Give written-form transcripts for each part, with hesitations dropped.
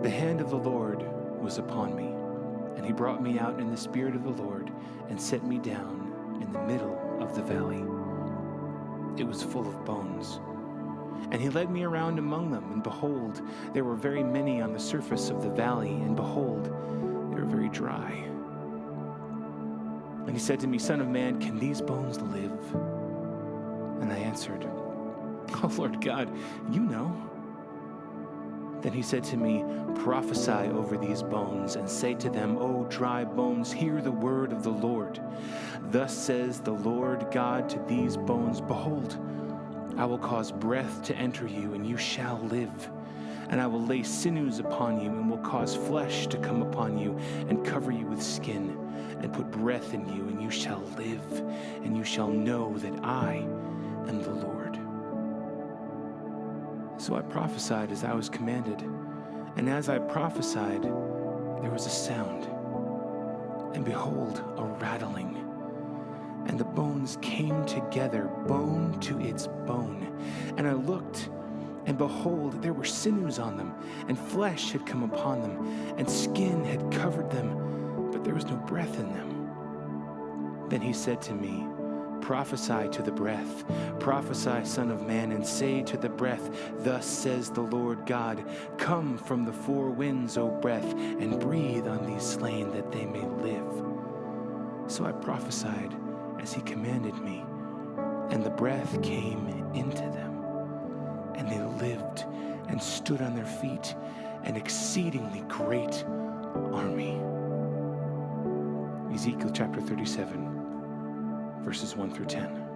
The hand of the Lord was upon me, and he brought me out in the spirit of the Lord and set me down in the middle of the valley. It was full of bones. And he led me around among them, and behold, there were very many on the surface of the valley, and behold, they were very dry. And he said to me, Son of man, can these bones live? And I answered, Oh Lord God, you know. Then he said to me, Prophesy over these bones, and say to them, O dry bones, hear the word of the Lord. Thus says the Lord God to these bones, Behold, I will cause breath to enter you, and you shall live. And I will lay sinews upon you, and will cause flesh to come upon you, and cover you with skin, and put breath in you, and you shall live, and you shall know that I am the Lord. So I prophesied as I was commanded, and as I prophesied, there was a sound, and behold, a rattling. And the bones came together, bone to its bone. And I looked, and behold, there were sinews on them, and flesh had come upon them, and skin had covered them, but there was no breath in them. Then he said to me, Prophesy to the breath, prophesy, Son of man, and say to the breath, Thus says the Lord God, Come from the four winds, O breath, and breathe on these slain that they may live. So I prophesied as he commanded me, and the breath came into them, and they lived and stood on their feet, an exceedingly great army. Ezekiel chapter 37, verses 1 through 10.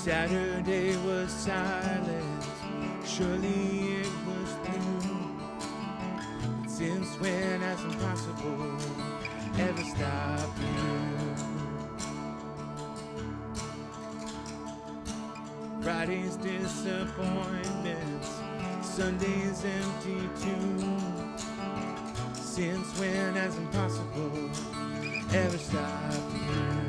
Saturday was silent, surely it was through. But since when has impossible ever stopped you? Friday's disappointments, Sunday's empty too. Since when has impossible ever stopped you?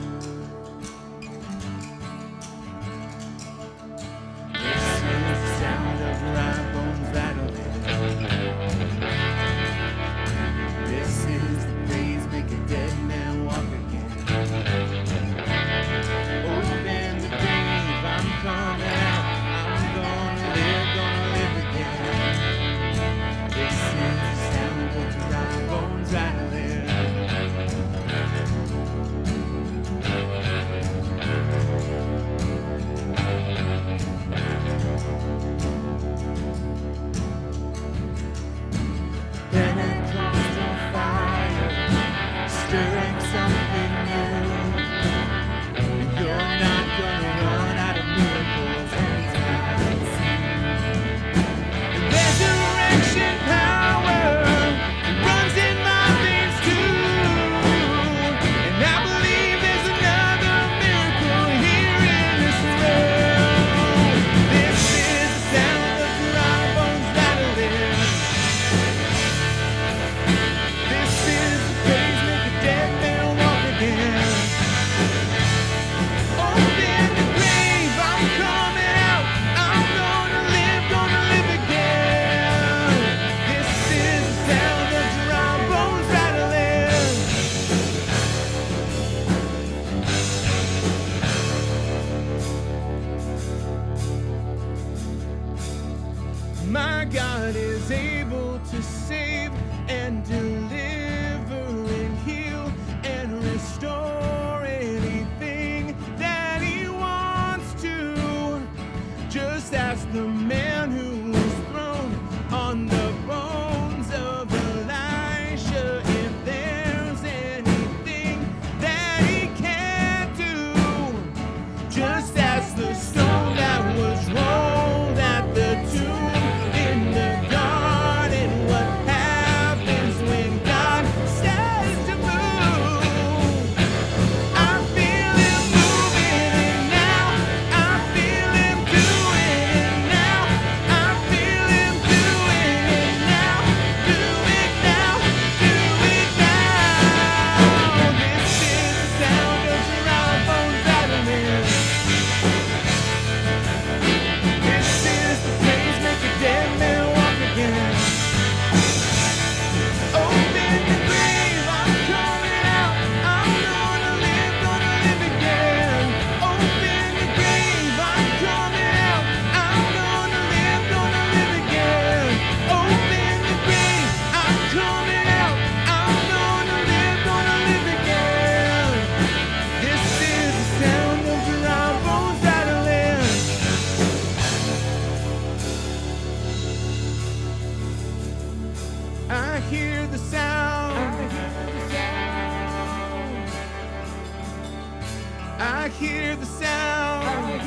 I hear the sound.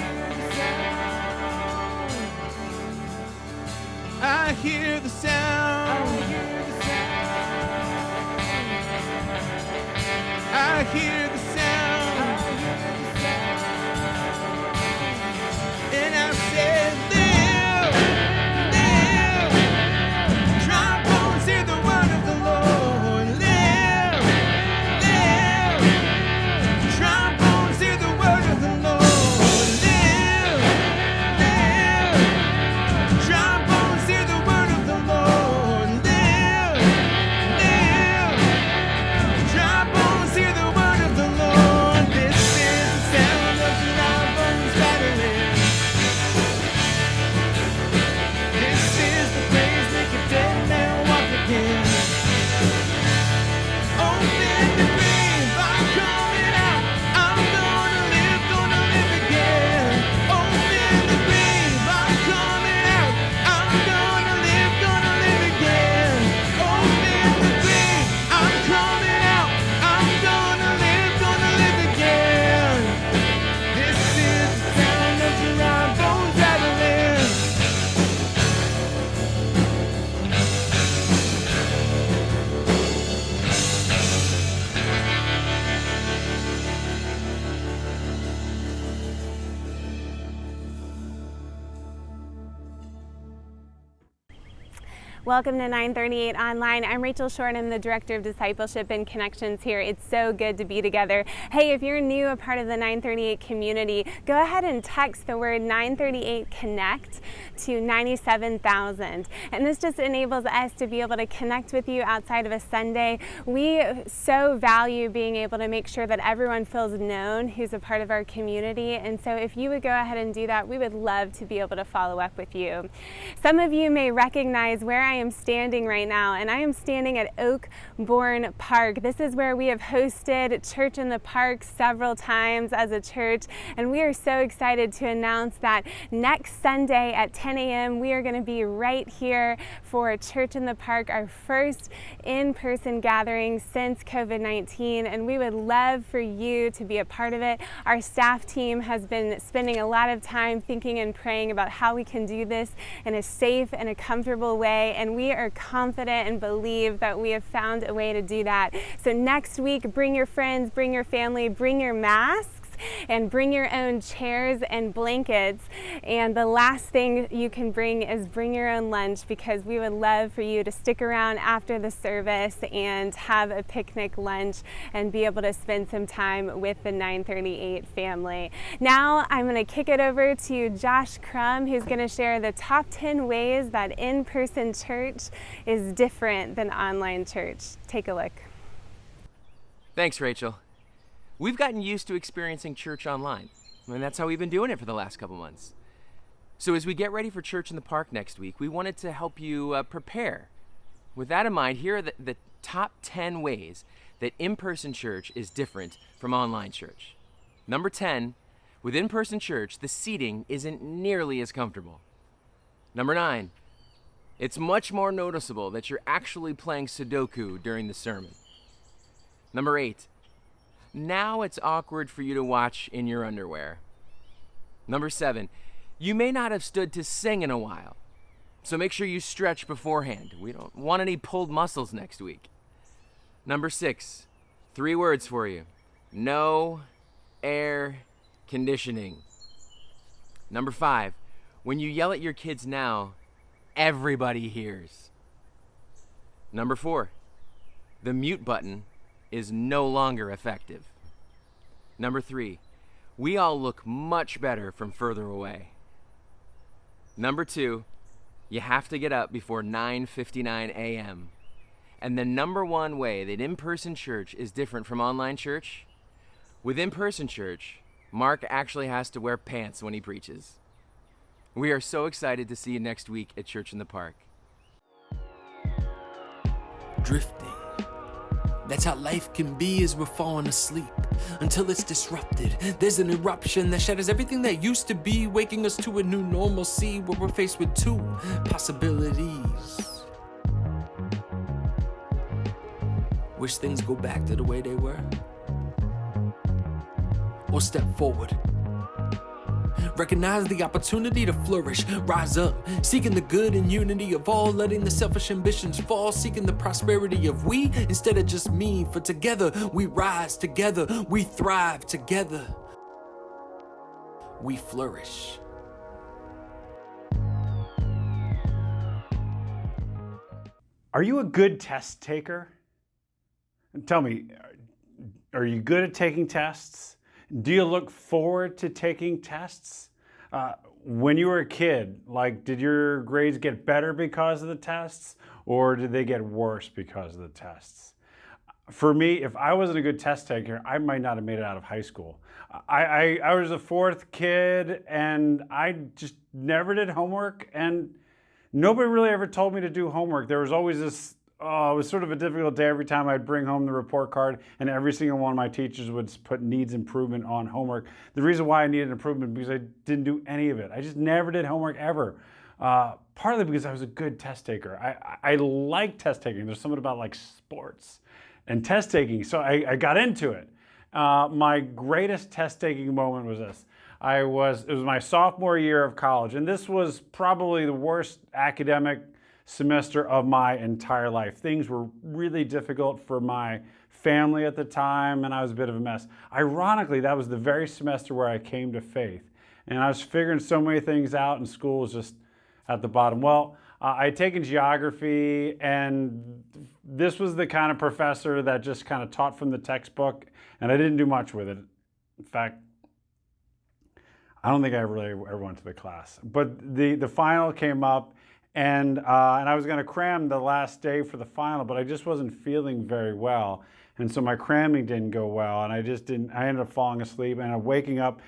I hear the sound. I hear the sound. And I said, live, live. Dry bones hear the word of the Lord. Live, live. Dry bones hear the word of the Lord. Live, live. Dry bones hear the word of the Lord. Live, live. Dry bones hear the word of the Lord. This is the sound of dry bones rattling. This is the praise make a dead man walk again. Open the grave, I'm coming out. I'm gonna live again. Open the grave, I'm coming out. I'm gonna live again. Open the grave, I'm coming out. I'm gonna live again. This is the sound of dry bones rattling. Welcome to 938 Online. I'm Rachel Short. I'm the Director of Discipleship and Connections here. It's so good to be together. Hey, if you're new, a part of the 938 community, go ahead and text the word 938 Connect to 97,000. And this just enables us to be able to connect with you outside of a Sunday. We so value being able to make sure that everyone feels known who's a part of our community. And so if you would go ahead and do that, we would love to be able to follow up with you. Some of you may recognize where I am standing right now, and I am standing at Oakbourne Park. This is where we have hosted Church in the Park several times as a church, and we are so excited to announce that next Sunday at 10 a.m. we are going to be right here for Church in the Park, our first in-person gathering since COVID-19, and we would love for you to be a part of it. Our staff team has been spending a lot of time thinking and praying about how we can do this in a safe and a comfortable way, and we are confident and believe that we have found a way to do that. So next week, bring your friends, bring your family, bring your masks, and bring your own chairs and blankets. And the last thing you can bring is bring your own lunch, because we would love for you to stick around after the service and have a picnic lunch and be able to spend some time with the 938 family. Now I'm going to kick it over to Josh Crum, who's going to share the top 10 ways that in-person church is different than online church. Take a look. Thanks, Rachel. We've gotten used to experiencing church online, and that's how we've been doing it for the last couple months. So as we get ready for Church in the Park next week, we wanted to help you prepare. With that in mind, here are the top 10 ways that in-person church is different from online church. Number 10, with in-person church, the seating isn't nearly as comfortable. Number 9, it's much more noticeable that you're actually playing Sudoku during the sermon. Number 8, now it's awkward for you to watch in your underwear. Number 7, you may not have stood to sing in a while, so make sure you stretch beforehand. We don't want any pulled muscles next week. Number 6, 3 words for you. No air conditioning. Number 5, when you yell at your kids now, everybody hears. Number 4, the mute button is no longer effective. Number 3, we all look much better from further away. Number 2, you have to get up before 9:59 a.m. And the number 1 way that in-person church is different from online church, with in-person church, Mark actually has to wear pants when he preaches. We are so excited to see you next week at Church in the Park. Drifting. That's how life can be as we're falling asleep. Until it's disrupted, there's an eruption that shatters everything that used to be, waking us to a new normalcy where we're faced with 2 possibilities. Wish things go back to the way they were, or step forward. Recognize the opportunity to flourish, rise up, seeking the good and unity of all, letting the selfish ambitions fall, seeking the prosperity of we instead of just me. For together we rise, together we thrive, together we flourish. Are you a good test taker? Tell me, are you good at taking tests? Do you look forward to taking tests? When you were a kid, did your grades get better because of the tests, or did they get worse because of the tests? For me, if I wasn't a good test taker, I might not have made it out of high school. I was a fourth kid, and I just never did homework, and nobody really ever told me to do homework. There was always this, it was sort of a difficult day every time I'd bring home the report card, and every single one of my teachers would put needs improvement on homework. The reason why I needed improvement because I didn't do any of it. I just never did homework ever. Partly because I was a good test taker. I like test taking. There's something about sports and test taking, so I got into it. My greatest test taking moment was this. It was my sophomore year of college, and this was probably the worst academic semester of my entire life. Things were really difficult for my family at the time, and I was a bit of a mess. Ironically, that was the very semester where I came to faith, and I was figuring so many things out, and school was just at the bottom. Well, I had taken geography, and this was the kind of professor that just kind of taught from the textbook, and I didn't do much with it. In fact, I don't think I really ever went to the class. But the final came up, and I was going to cram the last day for the final, but I just wasn't feeling very well. And so my cramming didn't go well, and I ended up falling asleep, and I'm waking up,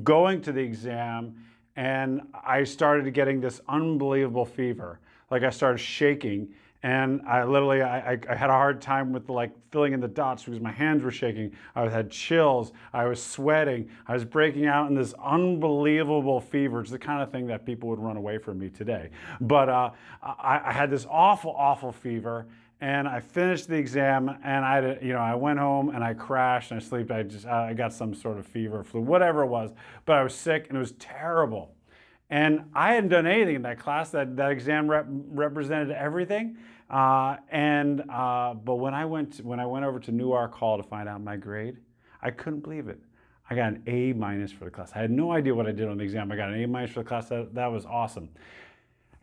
going to the exam, and I started getting this unbelievable fever. I started shaking, and I had a hard time with filling in the dots because my hands were shaking. I had chills, I was sweating, I was breaking out in this unbelievable fever. It's the kind of thing that people would run away from me today. But I had this awful fever, and I finished the exam, and I went home and I crashed and I slept. I got some sort of fever, flu, whatever it was, but I was sick and it was terrible. And I hadn't done anything in that class. That exam represented everything. But when I went over to Newark Hall to find out my grade, I couldn't believe it. I got an A- for the class. I had no idea what I did on the exam. I got an A- for the class. That was awesome.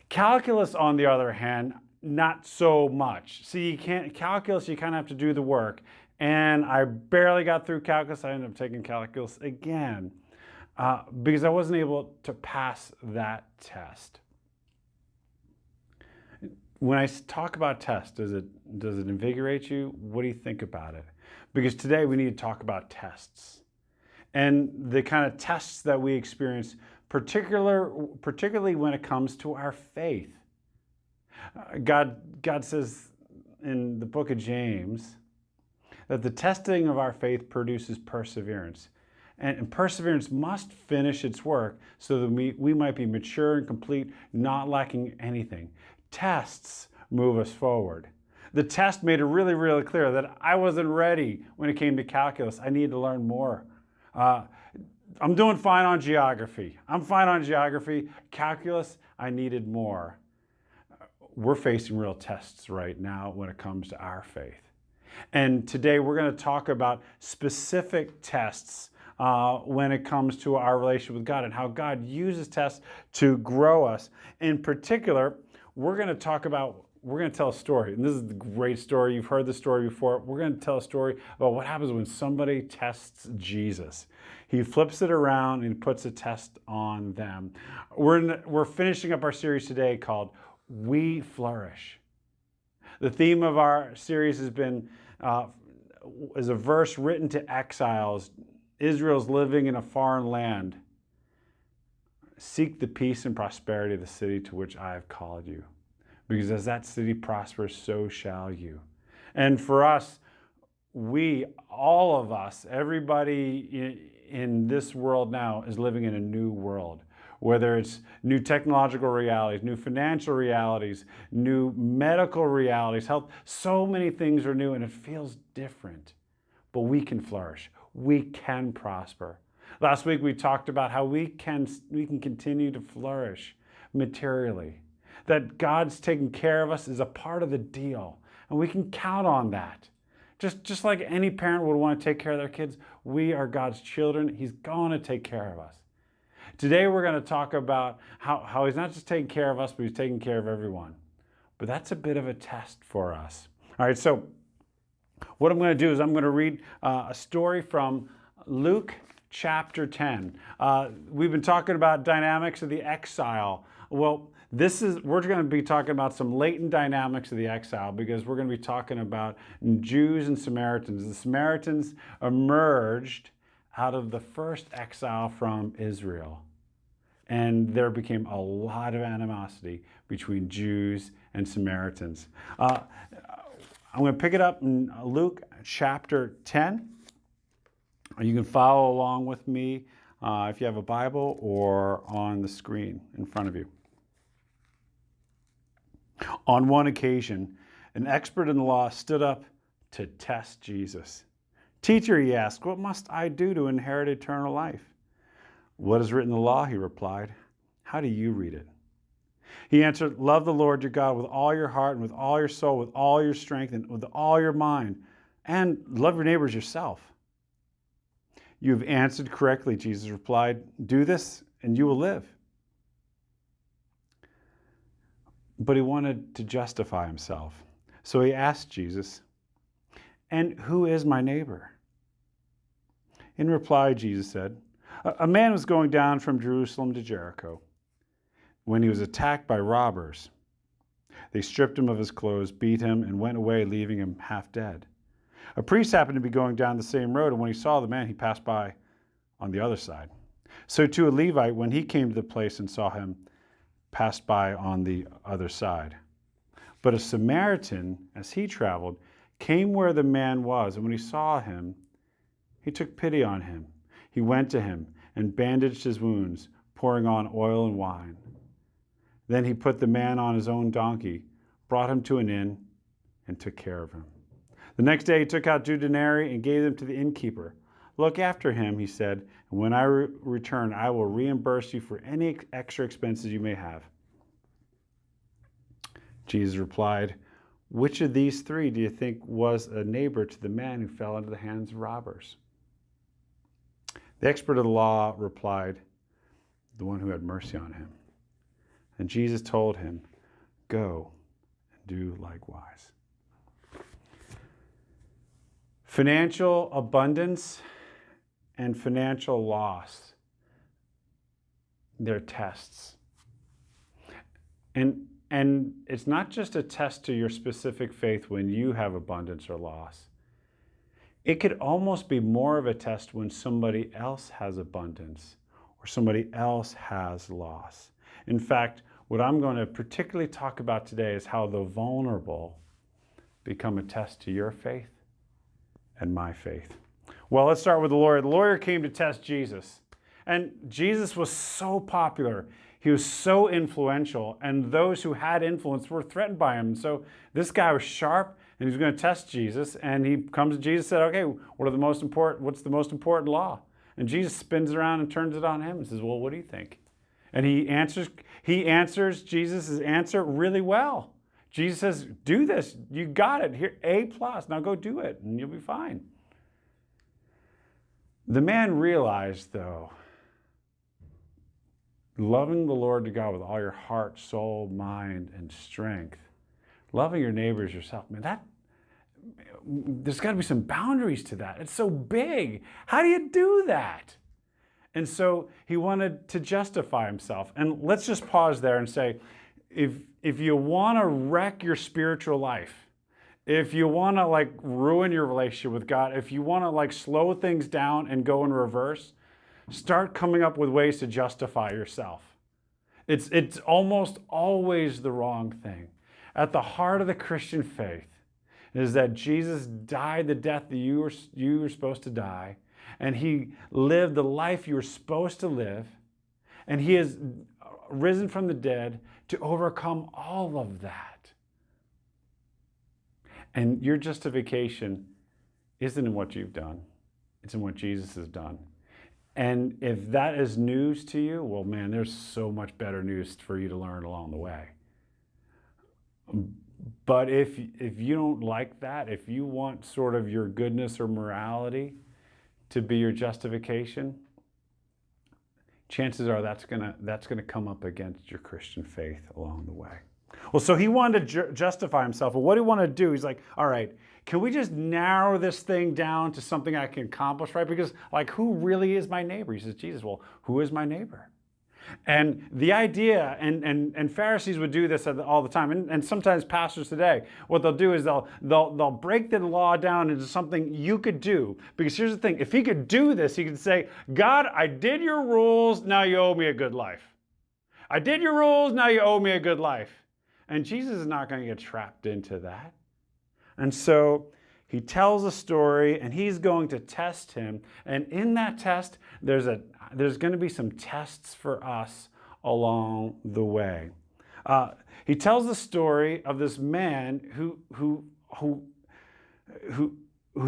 Calculus, on the other hand, not so much. See, calculus, you kind of have to do the work. And I barely got through calculus. I ended up taking calculus again. Because I wasn't able to pass that test. When I talk about tests, does it invigorate you? What do you think about it? Because today we need to talk about tests and the kind of tests that we experience, particularly when it comes to our faith. God says in the book of James that the testing of our faith produces perseverance. And perseverance must finish its work so that we might be mature and complete, not lacking anything. Tests move us forward. The test made it really, really clear that I wasn't ready when it came to calculus. I needed to learn more. I'm doing fine on geography. I'm fine on geography. Calculus, I needed more. We're facing real tests right now when it comes to our faith. And today we're going to talk about specific tests when it comes to our relationship with God and how God uses tests to grow us. In particular, we're going to tell a story. And this is a great story. You've heard the story before. We're going to tell a story about what happens when somebody tests Jesus. He flips it around and puts a test on them. We're finishing up our series today called We Flourish. The theme of our series has been is a verse written to exiles. Israel's living in a foreign land. Seek the peace and prosperity of the city to which I have called you. Because as that city prospers, so shall you. And for us, all of us, everybody in this world now is living in a new world. Whether it's new technological realities, new financial realities, new medical realities, health, so many things are new and it feels different. But we can flourish. We can prosper. Last week we talked about how we can continue to flourish materially. That God's taking care of us is a part of the deal, and we can count on that. Just like any parent would want to take care of their kids, we are God's children. He's going to take care of us. Today we're going to talk about how He's not just taking care of us, but He's taking care of everyone. But that's a bit of a test for us. All right, so what I'm going to do is I'm going to read a story from Luke chapter 10. We've been talking about dynamics of the exile. Well, we're going to be talking about some latent dynamics of the exile, because we're going to be talking about Jews and Samaritans. The Samaritans emerged out of the first exile from Israel, and there became a lot of animosity between Jews and Samaritans. I'm going to pick it up in Luke chapter 10. You can follow along with me if you have a Bible or on the screen in front of you. On one occasion, an expert in the law stood up to test Jesus. "Teacher," he asked, "what must I do to inherit eternal life?" "What is written in the law?" he replied. "How do you read it?" He answered, "Love the Lord your God with all your heart and with all your soul, with all your strength and with all your mind, and love your neighbors yourself." "You have answered correctly," Jesus replied. "Do this and you will live." But he wanted to justify himself. So he asked Jesus, "And who is my neighbor?" In reply, Jesus said, "A man was going down from Jerusalem to Jericho when he was attacked by robbers. They stripped him of his clothes, beat him, and went away, leaving him half dead. A priest happened to be going down the same road, and when he saw the man, he passed by on the other side. So too a Levite, when he came to the place and saw him, passed by on the other side. But a Samaritan, as he traveled, came where the man was, and when he saw him, he took pity on him. He went to him and bandaged his wounds, pouring on oil and wine. Then he put the man on his own donkey, brought him to an inn, and took care of him. The next day he took out 2 denarii and gave them to the innkeeper. 'Look after him,' he said, 'and when I return, I will reimburse you for any extra expenses you may have.' Jesus replied, 'Which of these 3 do you think was a neighbor to the man who fell into the hands of robbers?' The expert of the law replied, 'The one who had mercy on him.' And Jesus told him, 'Go and do likewise.'" Financial abundance and financial loss, they're tests. And it's not just a test to your specific faith when you have abundance or loss. It could almost be more of a test when somebody else has abundance or somebody else has loss. In fact, what I'm going to particularly talk about today is how the vulnerable become a test to your faith and my faith. Well, let's start with the lawyer. The lawyer came to test Jesus. And Jesus was so popular. He was so influential. And those who had influence were threatened by him. And so this guy was sharp, and he was going to test Jesus. And he comes to Jesus and said, "Okay, what's the most important law?" And Jesus spins it around and turns it on him and says, "Well, what do you think?" And he answers Jesus' answer really well. Jesus says, "Do this. You got it. Here, A+. Now go do it, and you'll be fine." The man realized, though, loving the Lord your God with all your heart, soul, mind, and strength, loving your neighbors yourself, man, there's got to be some boundaries to that. It's so big. How do you do that? And so he wanted to justify himself. And let's just pause there and say, if you want to wreck your spiritual life, if you want to ruin your relationship with God, if you want to slow things down and go in reverse, start coming up with ways to justify yourself. It's almost always the wrong thing. At the heart of the Christian faith is that Jesus died the death that you were supposed to die, and he lived the life you were supposed to live, and he has risen from the dead to overcome all of that. And your justification isn't in what you've done. It's in what Jesus has done. And if that is news to you, well, man, there's so much better news for you to learn along the way. But if you don't like that, if you want sort of your goodness or morality to be your justification, chances are that's gonna come up against your Christian faith along the way. Well, so he wanted to justify himself. And what he wanted to do, he's like, all right, can we just narrow this thing down to something I can accomplish, right? Because like, who really is my neighbor? He says, Jesus, well, who is my neighbor? And the idea, and Pharisees would do this all the time, and sometimes pastors today, what they'll do is they'll break the law down into something you could do. Because here's the thing, if he could do this, he could say, God, I did your rules, now you owe me a good life. I did your rules, now you owe me a good life. And Jesus is not going to get trapped into that. And so he tells a story, and he's going to test him. And in that test, there's going to be some tests for us along the way. He tells the story of this man who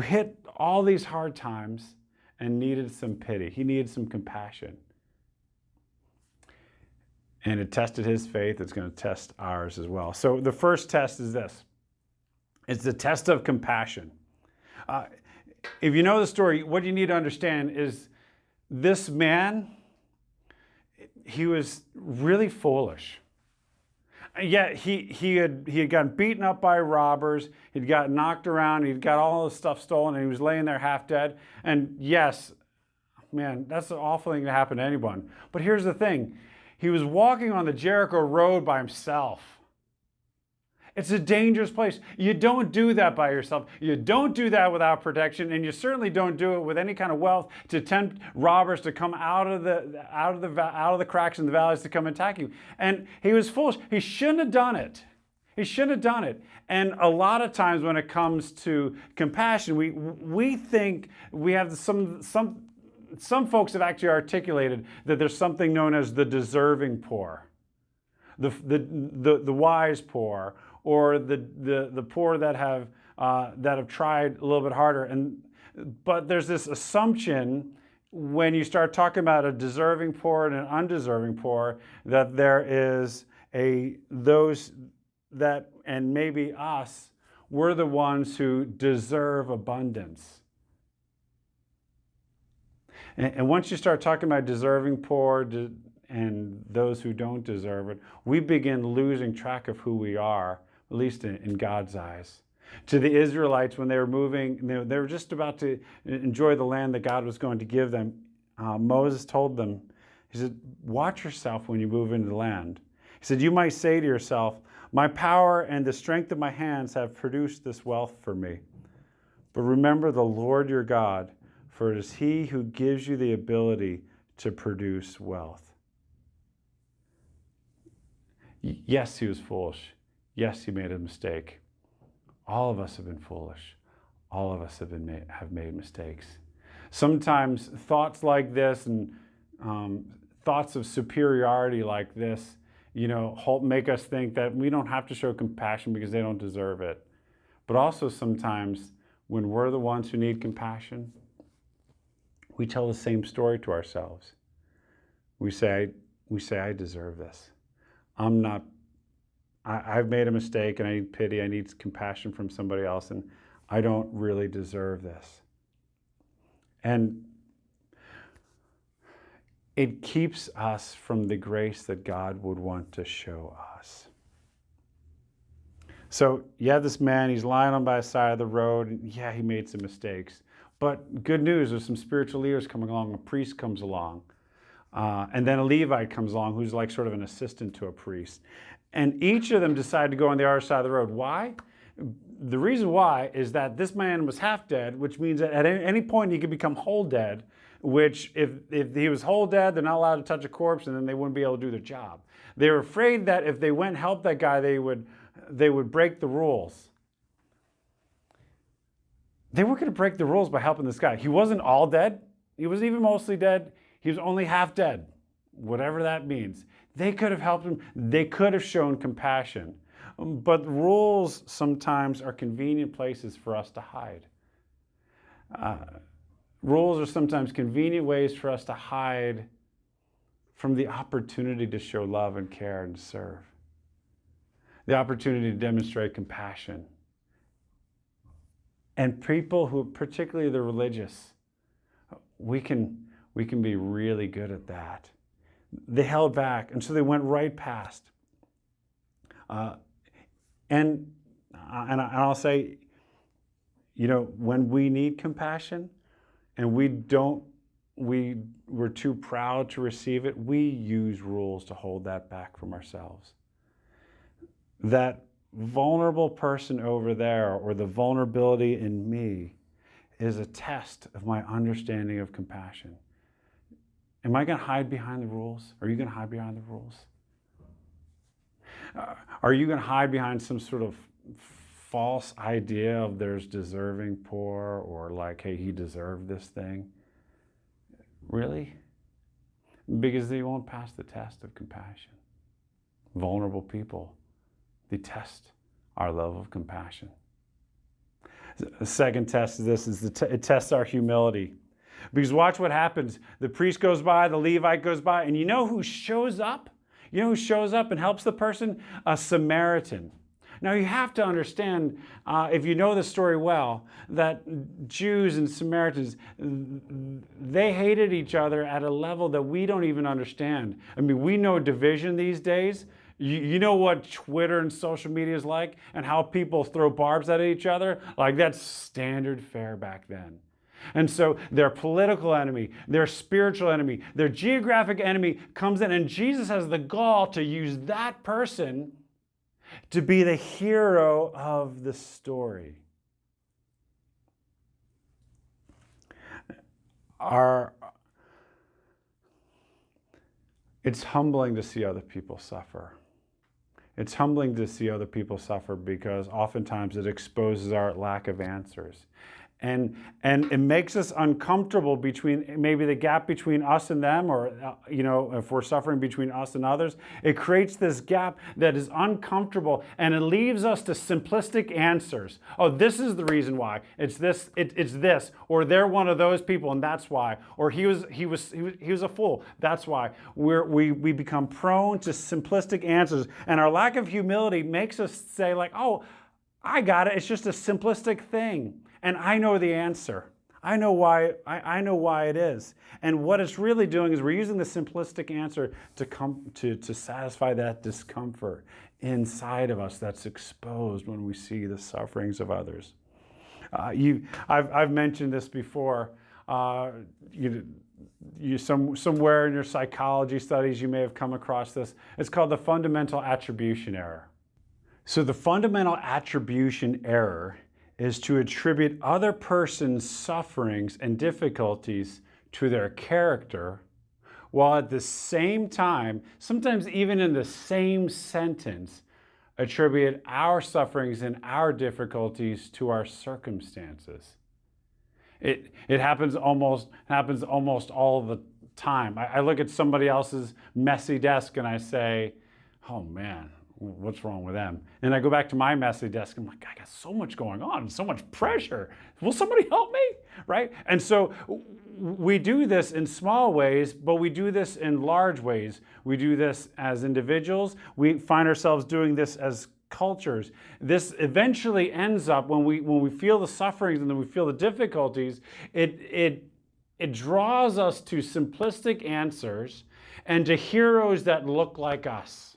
hit all these hard times and needed some pity. He needed some compassion. And it tested his faith. It's going to test ours as well. So the first test is this. It's the test of compassion. If you know the story, what you need to understand is this man, he was really foolish. Yet he had gotten beaten up by robbers. He'd got knocked around. He'd got all his stuff stolen, and he was laying there half dead. And yes, man, that's an awful thing to happen to anyone. But here's the thing. He was walking on the Jericho road by himself. It's a dangerous place. You don't do that by yourself. You don't do that without protection, and you certainly don't do it with any kind of wealth to tempt robbers to come out of the cracks in the valleys to come attack you. And he was foolish. He shouldn't have done it. He shouldn't have done it. And a lot of times when it comes to compassion, we think we have some folks have actually articulated that there's something known as the deserving poor, the wise poor, or the poor that have tried a little bit harder. But there's this assumption when you start talking about a deserving poor and an undeserving poor that there is those that, and maybe us, we're the ones who deserve abundance. And once you start talking about deserving poor and those who don't deserve it, we begin losing track of who we are, at least in God's eyes. To the Israelites, when they were moving, they were just about to enjoy the land that God was going to give them. Moses told them, he said, watch yourself when you move into the land. He said, you might say to yourself, my power and the strength of my hands have produced this wealth for me. But remember the Lord your God, for it is he who gives you the ability to produce wealth. Yes, he was foolish. Yes, he made a mistake. All of us have been foolish. All of us have made mistakes. Sometimes thoughts like this and thoughts of superiority like this, make us think that we don't have to show compassion because they don't deserve it. But also sometimes when we're the ones who need compassion, we tell the same story to ourselves. We say, I deserve this. I've made a mistake and I need pity, I need compassion from somebody else, and I don't really deserve this. And it keeps us from the grace that God would want to show us. So you have this man, he's lying on by the side of the road, and yeah, he made some mistakes. But good news, there's some spiritual leaders coming along, a priest comes along, and then a Levite comes along who's like sort of an assistant to a priest. And each of them decide to go on the other side of the road. Why? The reason why is that this man was half dead, which means that at any point he could become whole dead, which if he was whole dead, they're not allowed to touch a corpse, and then they wouldn't be able to do their job. They were afraid that if they went and helped that guy, they would break the rules. They weren't going to break the rules by helping this guy. He wasn't all dead. He wasn't even mostly dead. He was only half dead, whatever that means. They could have helped him. They could have shown compassion. But rules sometimes are convenient places for us to hide. Rules are sometimes convenient ways for us to hide from the opportunity to show love and care and serve. The opportunity to demonstrate compassion. And people who, particularly the religious, we can be really good at that. They held back, and so they went right past. And I'll say, when we need compassion and we're too proud to receive it, we use rules to hold that back from ourselves. That vulnerable person over there, or the vulnerability in me, is a test of my understanding of compassion. Am I going to hide behind the rules? Are you going to hide behind the rules? Are you going to hide behind some sort of false idea of there's deserving poor, or like, hey, he deserved this thing? Really? Because they won't pass the test of compassion. Vulnerable people, they test our love of compassion. The second test of this is it tests our humility. Because watch what happens. The priest goes by, the Levite goes by, and you know who shows up? You know who shows up and helps the person? A Samaritan. Now you have to understand, if you know the story well, that Jews and Samaritans, they hated each other at a level that we don't even understand. I mean, we know division these days. You know what Twitter and social media is like, and how people throw barbs at each other? Like, that's standard fare back then. And so their political enemy, their spiritual enemy, their geographic enemy comes in, and Jesus has the gall to use that person to be the hero of the story. It's humbling to see other people suffer. It's humbling to see other people suffer because oftentimes it exposes our lack of answers. And it makes us uncomfortable between maybe the gap between us and them, or if we're suffering between us and others. It creates this gap that is uncomfortable, and it leaves us to simplistic answers. Oh, this is the reason why. It's this. It's this. Or they're one of those people, and that's why. Or he was a fool. That's why. We become prone to simplistic answers, and our lack of humility makes us say like, oh, I got it. It's just a simplistic thing. And I know the answer. I know why it is. And what it's really doing is we're using the simplistic answer to satisfy that discomfort inside of us that's exposed when we see the sufferings of others. I've mentioned this before. Somewhere in your psychology studies you may have come across this. It's called the fundamental attribution error. So the fundamental attribution error is to attribute other person's sufferings and difficulties to their character, while at the same time, sometimes even in the same sentence, attribute our sufferings and our difficulties to our circumstances. It happens almost all the time. I look at somebody else's messy desk and I say, oh man, what's wrong with them? And I go back to my messy desk. I'm like, I got so much going on, so much pressure. Will somebody help me? Right? And so we do this in small ways, but we do this in large ways. We do this as individuals. We find ourselves doing this as cultures. This eventually ends up when we feel the sufferings and then we feel the difficulties, it draws us to simplistic answers and to heroes that look like us.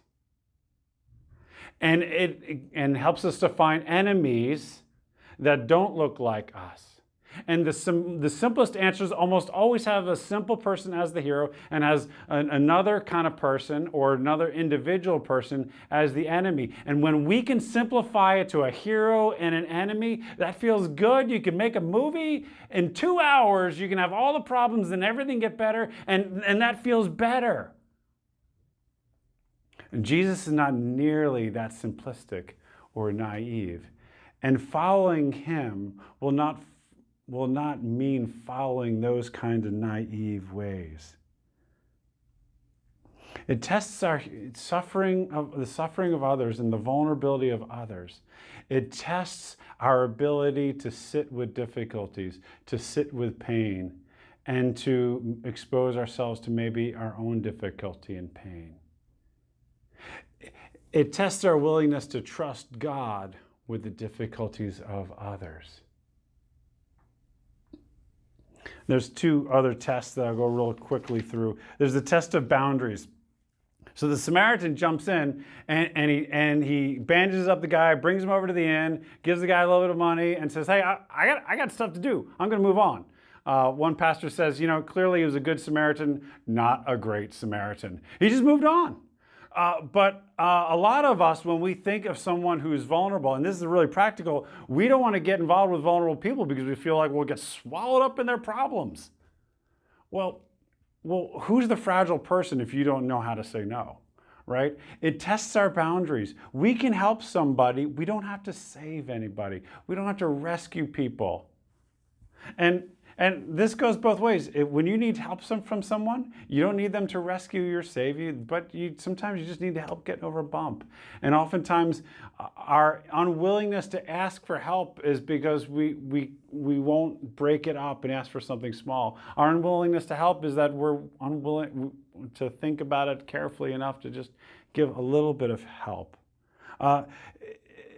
And it helps us to find enemies that don't look like us. And the simplest answers almost always have a simple person as the hero and has another kind of person or another individual person as the enemy. And when we can simplify it to a hero and an enemy, that feels good. You can make a movie in 2 hours. You can have all the problems and everything get better, and that feels better. And Jesus is not nearly that simplistic or naive. And following him will not mean following those kinds of naive ways. It tests our suffering of the suffering of others and the vulnerability of others. It tests our ability to sit with difficulties, to sit with pain, and to expose ourselves to maybe our own difficulty and pain. It tests our willingness to trust God with the difficulties of others. There's two other tests that I'll go real quickly through. There's the test of boundaries. So the Samaritan jumps in and he bandages up the guy, brings him over to the inn, gives the guy a little bit of money, and says, "Hey, I got stuff to do. I'm going to move on." One pastor says, clearly he was a good Samaritan, not a great Samaritan. He just moved on. But a lot of us, when we think of someone who's vulnerable, and this is really practical, we don't want to get involved with vulnerable people because we feel like we'll get swallowed up in their problems. Well, who's the fragile person if you don't know how to say no, right? It tests our boundaries. We can help somebody. We don't have to save anybody. We don't have to rescue people. And this goes both ways. When you need help from someone, you don't need them to rescue you or save you, but sometimes you just need to help get over a bump. And oftentimes, our unwillingness to ask for help is because we won't break it up and ask for something small. Our unwillingness to help is that we're unwilling to think about it carefully enough to just give a little bit of help.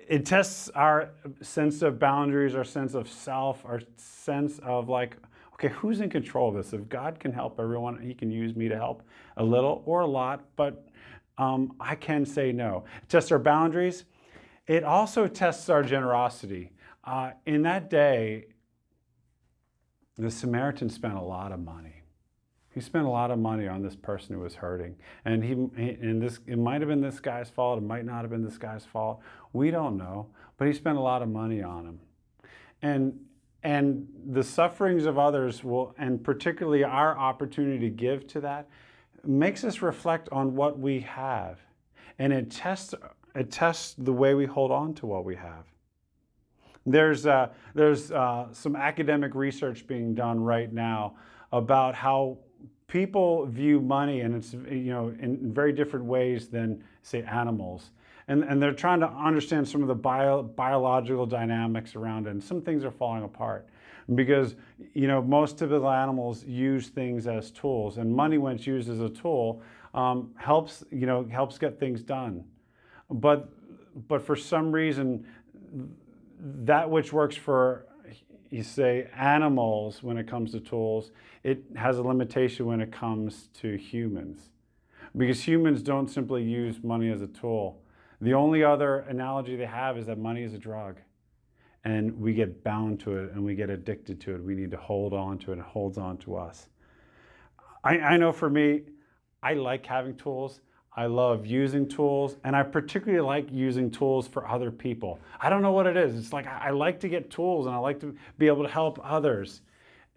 It tests our sense of boundaries, our sense of self, our sense of okay, who's in control of this? If God can help everyone, he can use me to help a little or a lot, but I can say no. It tests our boundaries. It also tests our generosity. In that day, the Samaritan spent a lot of money. He spent a lot of money on this person who was hurting. And it might have been this guy's fault. It might not have been this guy's fault. We don't know. But he spent a lot of money on him. And the sufferings of others and particularly our opportunity to give to that, makes us reflect on what we have. And it tests the way we hold on to what we have. There's some academic research being done right now about how people view money, and it's in very different ways than, say, animals. And they're trying to understand some of the biological dynamics around it, and some things are falling apart. Because most typical animals use things as tools, and money, when it's used as a tool, helps get things done. But for some reason, that which works for, you say, animals when it comes to tools, it has a limitation when it comes to humans. Because humans don't simply use money as a tool. The only other analogy they have is that money is a drug. And we get bound to it and we get addicted to it. We need to hold on to it, and it holds on to us. I know for me, I like having tools. I love using tools, and I particularly like using tools for other people. I don't know what it is. It's like I like to get tools, and I like to be able to help others.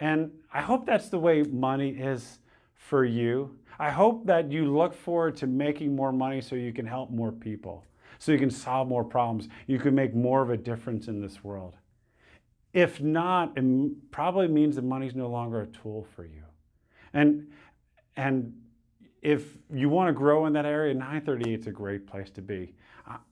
And I hope that's the way money is for you. I hope that you look forward to making more money so you can help more people, so you can solve more problems. You can make more of a difference in this world. If not, it probably means that money's no longer a tool for you. And if you want to grow in that area, 938 is a great place to be.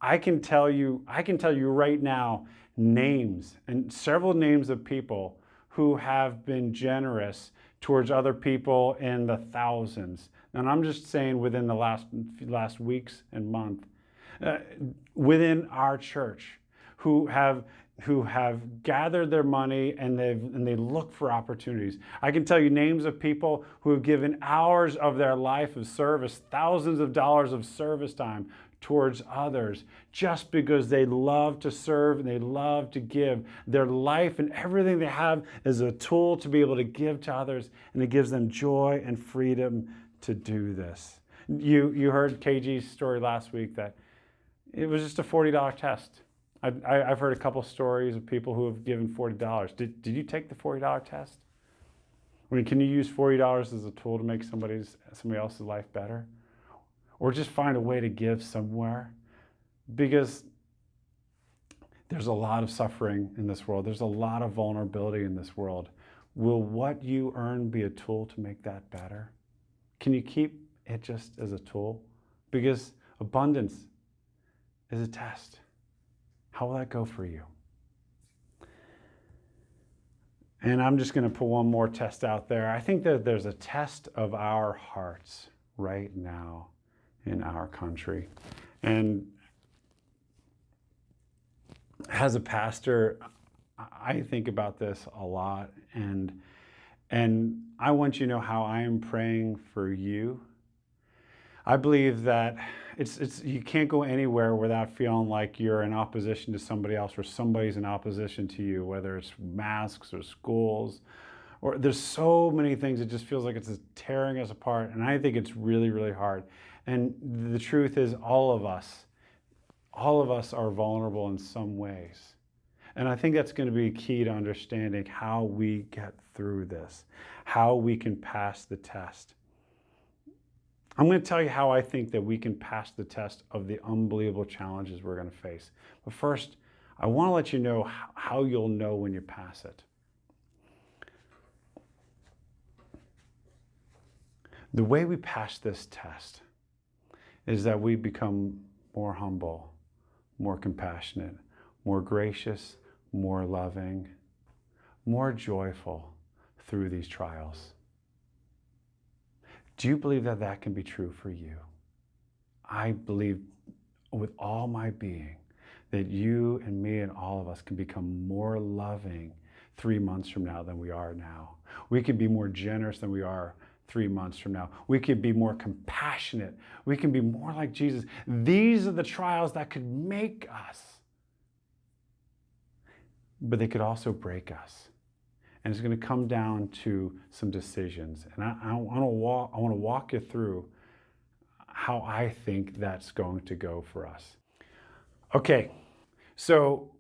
I can tell you right now names, and several names of people who have been generous towards other people in the thousands. And I'm just saying within the last weeks and month, within our church, who have gathered their money and they look for opportunities. I can tell you names of people who have given hours of their life of service, thousands of dollars of service time towards others, just because they love to serve and they love to give. Their life and everything they have is a tool to be able to give to others, and it gives them joy and freedom to do this. You heard KG's story last week that it was just a $40 test. I've heard a couple stories of people who have given $40. Did you take the $40 test? I mean, can you use $40 as a tool to make somebody else's life better? Or just find a way to give somewhere? Because there's a lot of suffering in this world. There's a lot of vulnerability in this world. Will what you earn be a tool to make that better? Can you keep it just as a tool? Because abundance is a test. How will that go for you? And I'm just going to put one more test out there. I think that there's a test of our hearts right now in our country. And as a pastor, I think about this a lot, and I want you to know how I am praying for you. I believe that you can't go anywhere without feeling like you're in opposition to somebody else, or somebody's in opposition to you, whether it's masks or schools, or there's so many things. It just feels like it's tearing us apart, and I think it's really, really hard. And the truth is, all of us are vulnerable in some ways. And I think that's going to be key to understanding how we get through this, how we can pass the test. I'm going to tell you how I think that we can pass the test of the unbelievable challenges we're going to face. But first, I want to let you know how you'll know when you pass it. The way we pass this test is that we become more humble, more compassionate, more gracious, more loving, more joyful through these trials. Do you believe that that can be true for you? I believe with all my being that you and me and all of us can become more loving 3 months from now than we are now. We can be more generous than we are 3 months from now. We could be more compassionate. We can be more like Jesus. These are the trials that could make us, but they could also break us. And it's going to come down to some decisions. And I want to walk you through how I think that's going to go for us. Okay, so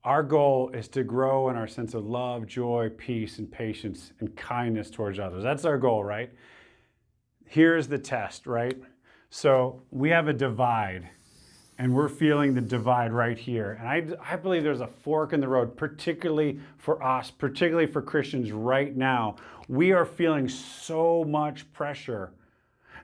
our goal is to grow in our sense of love, joy, peace, and patience, and kindness towards others. That's our goal, right? Here's the test, right? So we have a divide, and we're feeling the divide right here. And I believe there's a fork in the road, particularly for us, particularly for Christians right now. We are feeling so much pressure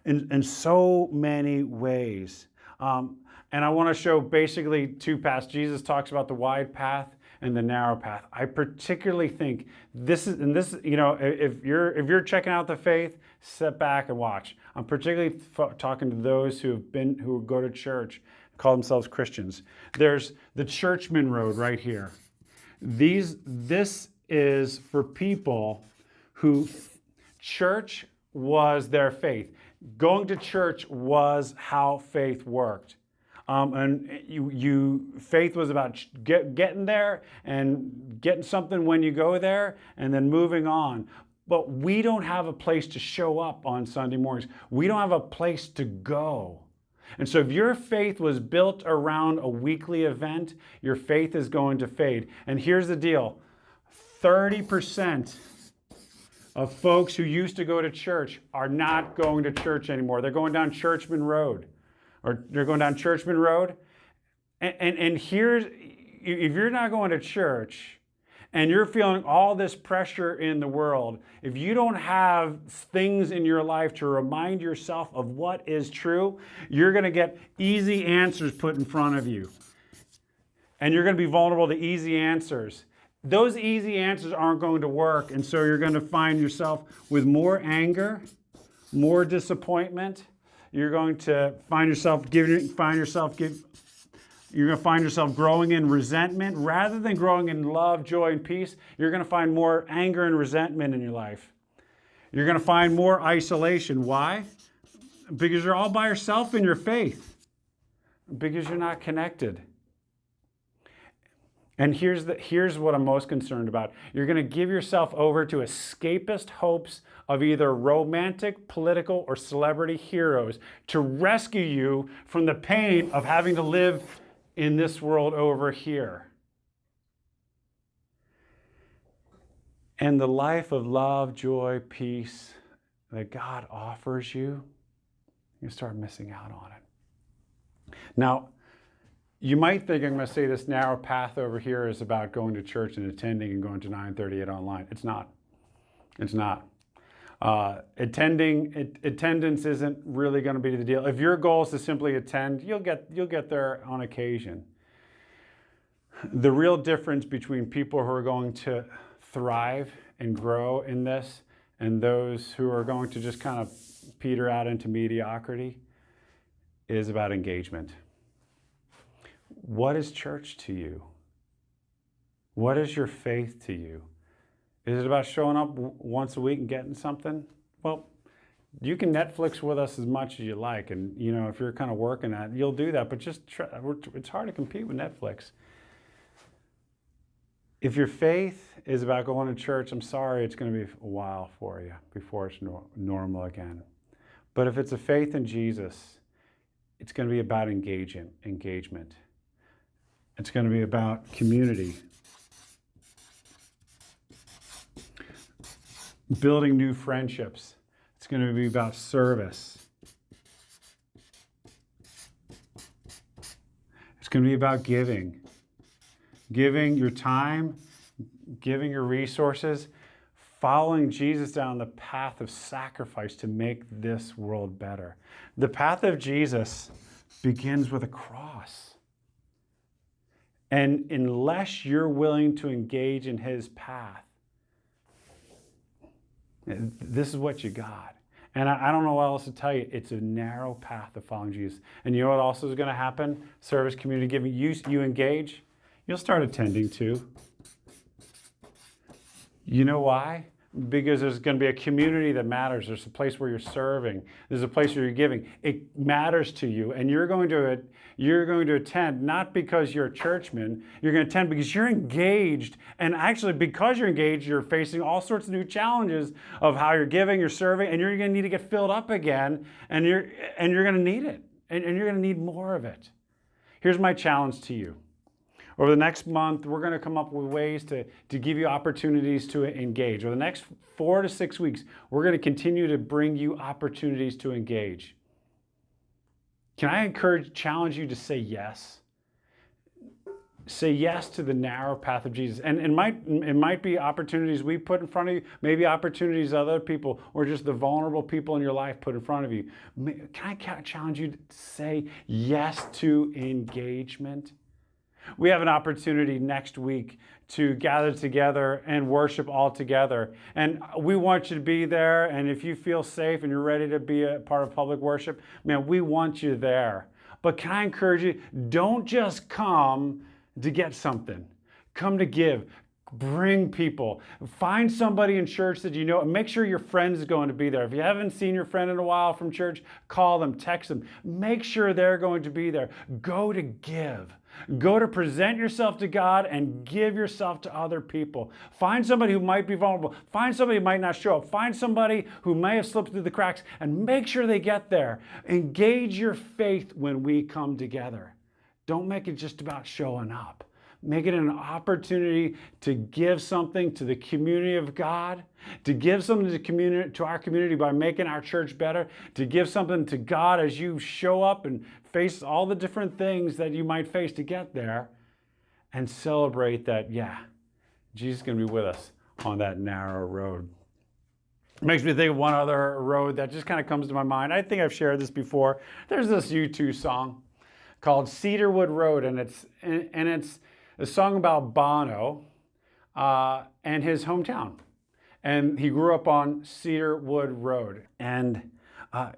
in so many ways. And I want to show basically two paths. Jesus talks about the wide path and the narrow path. I particularly think this, you know, if you're checking out the faith, sit back and watch. I'm particularly talking to those who go to church, call themselves Christians. There's the Churchman Road right here. This is for people who church was their faith. Going to church was how faith worked. And faith was about getting there and getting something when you go there and then moving on. But we don't have a place to show up on Sunday mornings. We don't have a place to go. And so if your faith was built around a weekly event, your faith is going to fade. And here's the deal. 30% of folks who used to go to church are not going to church anymore. They're going down Churchman Road. And here's, if you're not going to church and you're feeling all this pressure in the world, if you don't have things in your life to remind yourself of what is true, you're going to get easy answers put in front of you. And you're going to be vulnerable to easy answers. Those easy answers aren't going to work, and so you're going to find yourself with more anger, more disappointment. You're going to find yourself growing in resentment. Rather than growing in love, joy, and peace, you're going to find more anger and resentment in your life. You're going to find more isolation. Why? Because you're all by yourself in your faith. Because you're not connected. And here's what I'm most concerned about. You're going to give yourself over to escapist hopes of either romantic, political, or celebrity heroes to rescue you from the pain of having to live in this world over here. And the life of love, joy, peace that God offers you, you start missing out on it. Now, you might think I'm going to say this narrow path over here is about going to church and attending and going to 9:38 online. It's not. It's not. Attendance isn't really going to be the deal. If your goal is to simply attend, you'll get there on occasion. The real difference between people who are going to thrive and grow in this and those who are going to just kind of peter out into mediocrity is about engagement. What is church to you? What is your faith to you? Is it about showing up once a week and getting something? Well, you can Netflix with us as much as you like, and if you're kind of working at it, you'll do that. But just try, it's hard to compete with Netflix. If your faith is about going to church, I'm sorry, it's going to be a while for you before it's normal again. But if it's a faith in Jesus, it's going to be about engagement. It's going to be about community. Building new friendships. It's going to be about service. It's going to be about giving. Giving your time, giving your resources, following Jesus down the path of sacrifice to make this world better. The path of Jesus begins with a cross. And unless you're willing to engage in his path, this is what you got. And I don't know what else to tell you. It's a narrow path of following Jesus. And you know what also is going to happen? Service, community giving. You engage, you'll start attending too. You know why? Because there's going to be a community that matters. There's a place where you're serving. There's a place where you're giving. It matters to you, and you're going to attend not because you're a churchman. You're going to attend because you're engaged, and actually because you're engaged, you're facing all sorts of new challenges of how you're giving, you're serving, and you're going to need to get filled up again, and you're going to need it, and you're going to need more of it. Here's my challenge to you. Over the next month, we're going to come up with ways to give you opportunities to engage. Over the next 4 to 6 weeks, we're going to continue to bring you opportunities to engage. Can I challenge you to say yes? Say yes to the narrow path of Jesus. And it might be opportunities we put in front of you, maybe opportunities other people, or just the vulnerable people in your life put in front of you. Can I challenge you to say yes to engagement? We have an opportunity next week to gather together and worship all together. And we want you to be there. And if you feel safe and you're ready to be a part of public worship, man, we want you there. But can I encourage you, don't just come to get something. Come to give. Bring people. Find somebody in church that you know, and make sure your friend is going to be there. If you haven't seen your friend in a while from church, call them, text them. Make sure they're going to be there. Go to give. Go to present yourself to God and give yourself to other people. Find somebody who might be vulnerable. Find somebody who might not show up. Find somebody who may have slipped through the cracks and make sure they get there. Engage your faith when we come together. Don't make it just about showing up. Make it an opportunity to give something to the community of God, to give something to our community by making our church better, to give something to God as you show up and face all the different things that you might face to get there, and celebrate that, Jesus is going to be with us on that narrow road. It makes me think of one other road that just kind of comes to my mind. I think I've shared this before. There's this U2 song called Cedarwood Road, and it's a song about Bono and his hometown. And he grew up on Cedarwood Road. And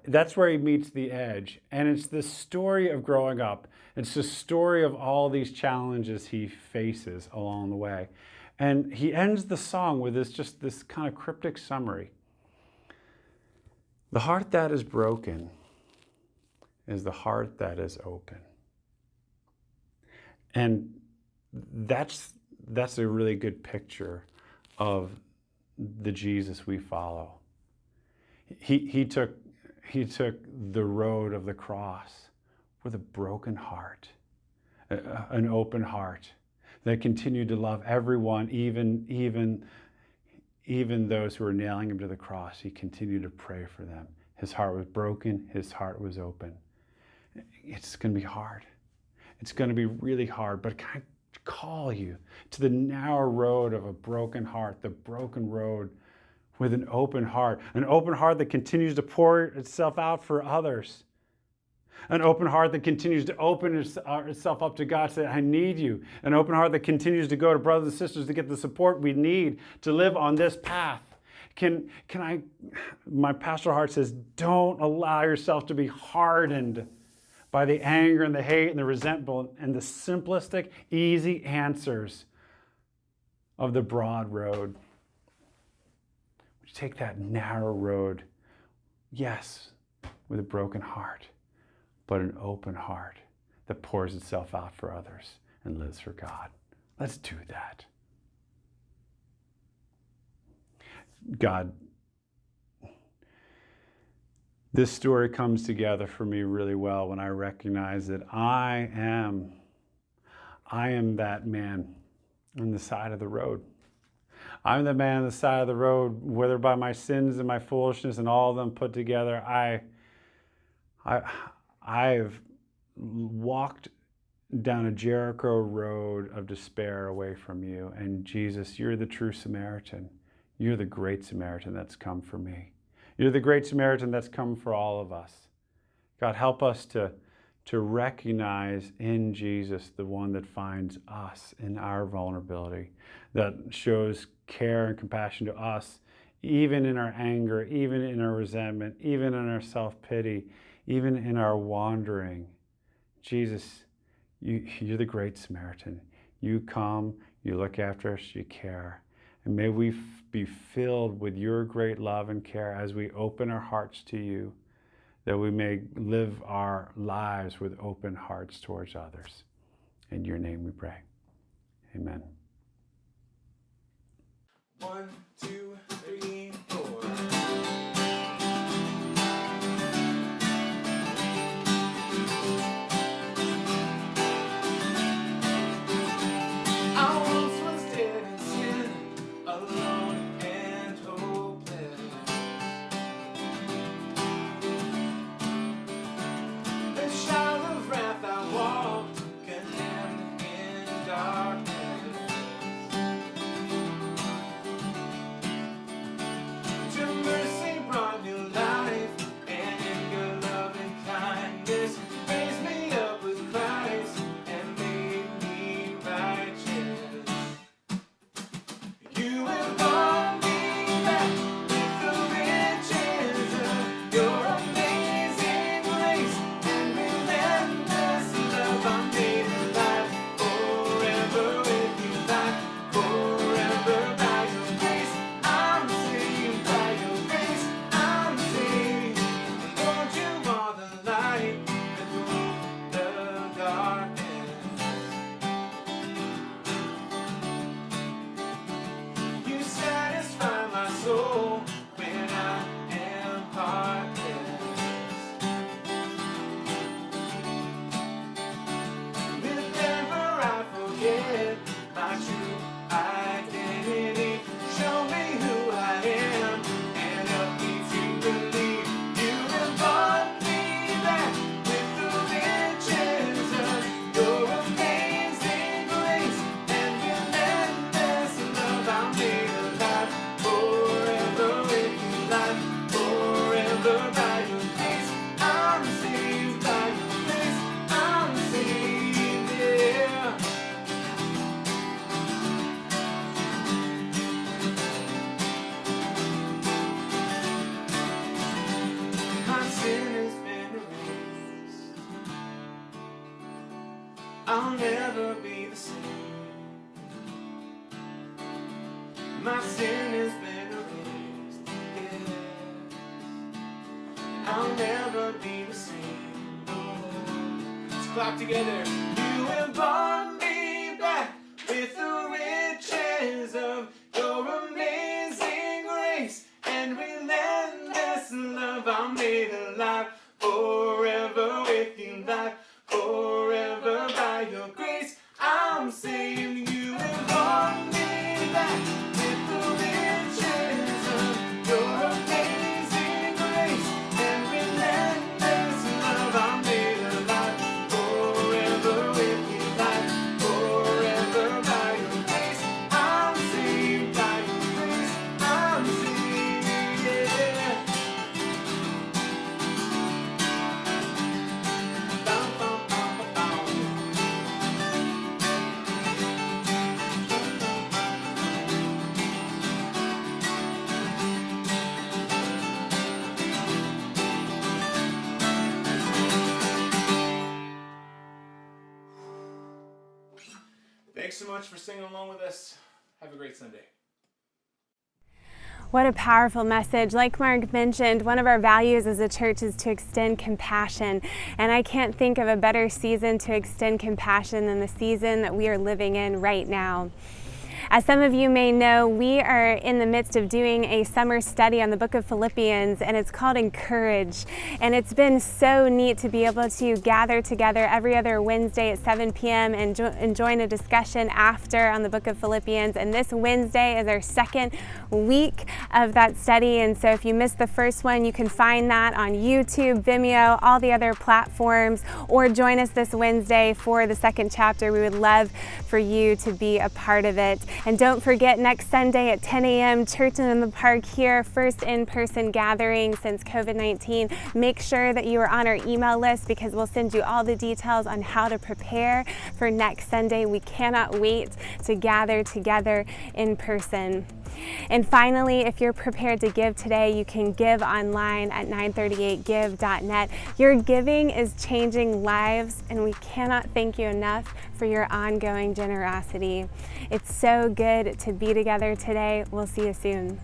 that's where he meets the edge. And it's the story of growing up. It's the story of all these challenges he faces along the way. And he ends the song with this kind of cryptic summary. The heart that is broken is the heart that is open. And that's a really good picture of the Jesus we follow. He took the road of the cross with a broken heart, an open heart that continued to love everyone, even those who were nailing him to the cross. He continued to pray for them. His heart was broken. His heart was open. It's going to be hard. It's going to be really hard, but can I call you to the narrow road of a broken heart, the broken road with an open heart that continues to pour itself out for others. An open heart that continues to open itself up to God, say, I need you. An open heart that continues to go to brothers and sisters to get the support we need to live on this path. My pastoral heart says, don't allow yourself to be hardened by the anger and the hate and the resentment and the simplistic, easy answers of the broad road. Take that narrow road, yes, with a broken heart, but an open heart that pours itself out for others and lives for God. Let's do that. God, this story comes together for me really well when I recognize that I am that man on the side of the road. I'm the man on the side of the road, whether by my sins and my foolishness and all of them put together. I've walked down a Jericho road of despair away from you. And Jesus, you're the true Samaritan. You're the great Samaritan that's come for me. You're the great Samaritan that's come for all of us. God, help us to recognize in Jesus the one that finds us in our vulnerability, that shows care and compassion to us, even in our anger, even in our resentment, even in our self-pity, even in our wandering. Jesus, you're the great Samaritan. You come, you look after us, you care. And may we be filled with your great love and care as we open our hearts to you, that we may live our lives with open hearts towards others. In your name we pray. Amen. 1, 2, 3, 4. I once was dead in sin, alone and hopeless. A child of wrath I walked, condemned in darkness. Your mercy brought new life, and in your loving kindness raised me up with Christ and made me righteous. You have brought me back with the riches of your amazing grace and relentless love. I'm made alive forever with you, life forever by your grace. I'm saved by your grace. I'm saved. Lord, you are the light that ruled the darkness. You satisfy my soul when I am heartless. If ever I forget my true identity, show me who I am and help me to believe. You have brought me back with the riches of your amazing grace and relentless love. I'm made alive forever with you, life forever by your grace. I'm saved by your grace. I'm saved, yeah. My sin has been erased. I'll never be the same. My sin has been erased. Yeah. I'll never be the same. Oh. Let's clap together. You have brought me back with the riches of your amazing grace and relentless love. I'm made alive forever with you, life forever by your grace. I'm saved. You have brought me back with the riches of your amazing grace and relentless love. I'm made alive forever with you, life forever by your Thanks so much for singing along with us. Have a great Sunday. What a powerful message. Like Mark mentioned, one of our values as a church is to extend compassion. And I can't think of a better season to extend compassion than the season that we are living in right now. As some of you may know, we are in the midst of doing a summer study on the book of Philippians, and it's called Encourage. And it's been so neat to be able to gather together every other Wednesday at 7 p.m. and join a discussion after on the book of Philippians. And this Wednesday is our second week of that study. And so if you missed the first one, you can find that on YouTube, Vimeo, all the other platforms, or join us this Wednesday for the second chapter. We would love for you to be a part of it. And don't forget, next Sunday at 10 a.m., Church in the Park here, first in-person gathering since COVID-19. Make sure that you are on our email list because we'll send you all the details on how to prepare for next Sunday. We cannot wait to gather together in person. And finally, if you're prepared to give today, you can give online at 938give.net. Your giving is changing lives, and we cannot thank you enough for your ongoing generosity. It's so good to be together today. We'll see you soon.